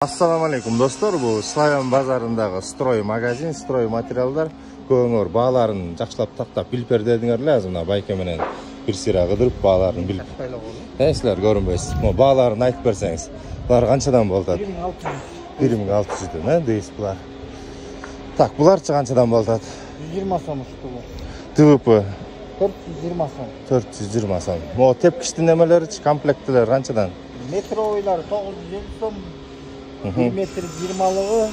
Assalamu alaikum dostlar, bu Slayan bazarındagı stroy magazin, stroy materiallar көңөр бааларын жакшылап тактап билип бер дедиңер эле, мына байке менен бир сыйра кыдырып бааларын билип. Силер көрүнбөйсүз. Бааларын айтып берсеңиз, булар канчадан болот? 1600 дейсиз булар. Так, буларчы канчадан болот? 120 сом ушту. ТВП 420 сом. 420 сом. Мо тепкичтин немелери, комплектилер канчадан? Метровойлар 950 сом. 1 метр 20-лыгы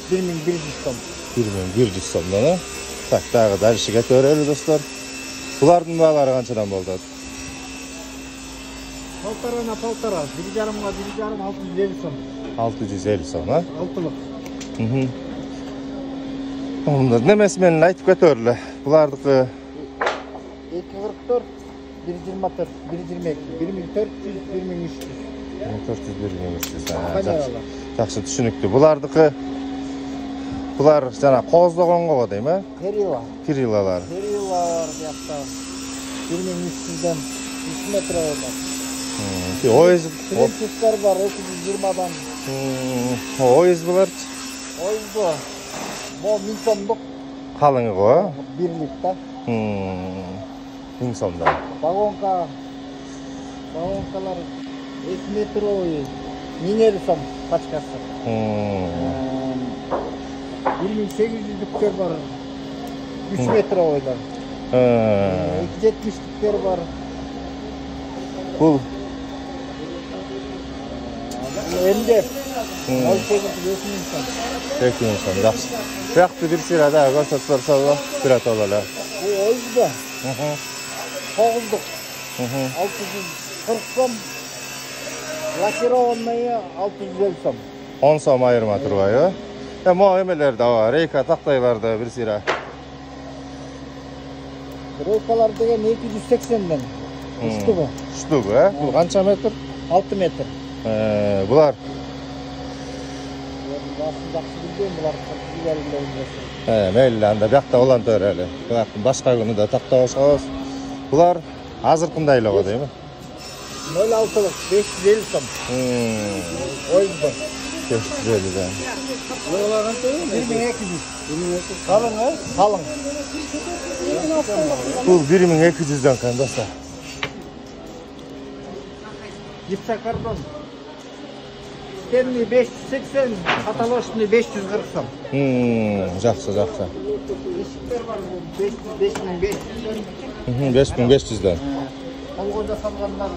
1100 сом. 1100 сомдан, Так, дагы дальше кетөрөлү достор. Булардын баалары канчадан болот? Полтора на полтора, 1,5 650 сом. 650 сом, а? Алтылык. Онда немеси менен айтып кетөрлү. Булардыкы 244, 124, 122, 1400, 1300. 1400 Жакшы түшүнүктүү. Булар жана кооздогонго дейм, Кирилла. Кириллалар. Кириллалар жакта 1300дөн 3 метр болот. Oyuzlar var 220'dan. Oyuz булар. Oyuz bu. Bu 1000 somduk. Kalını go. Birlik da. 1000 somdan. Vagonkalar 2 metre oyuz. 1050 som paçkası. 1800'lükler var. 3 metre oylar. 270'likler var. Bu MDF. 1800 som. 2000 som. Жакшы. Бияқты bir sıra daha көрсөтүп берсеңиз, пират бололу. Bu oyuz bu. 9'luk. 640 som. Lakirованные 650 som. 10 som ayırma turbayı. Mo emeler de var. Reyka taktaylarda bir sıra. Reykalar degen 280'den. Uçtu bu. Uçtu bu, he? Bu kança metr? 6 metre. Bular? Жақсы bildim, bular güzelliğinde. Meyli anda biyakta olan töreli. Başka günü de taktayışağız. Bular hazırkındaylığı değil mi? 06'lık 550 som. Oyuz bu. 550'den. 1200. Kalın ha? Kalın. Bu 1200'den kan dostlar. Gipsakarbon. Stemli 580, katalojni 540 som. Жақсы. Eşikler var bu 5500'den. 5500'den. Olgoda salganlar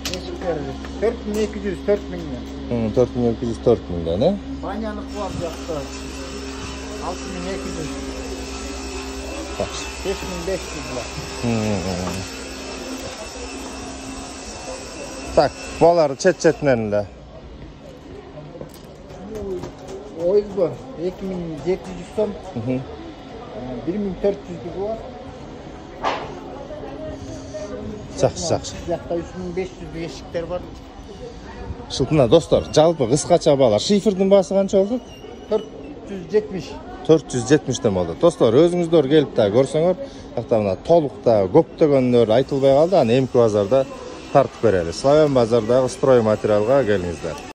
eşikleri. 4200, 4000'den. 4200, 4000'den, he? Banyalık var yakta. 6200. 5500 var. Tak, buları çet-çetinden de. Oyuz bu. 2700 som. 1400'lük var. Жақсы. Yakta 3500 eşikler var. Şıltına dostlar, жалпы кыскача баалар. Шифрдин баасы канча болот? 470. 470'den болду. Dostlar, өзүңүздөр келип да көрсөңөр, акта мына толукта көптөгөндөр айтылбай калды. Аны эмки базарда тартып берели. Slayan bazardагы строй материалга келиңиздер.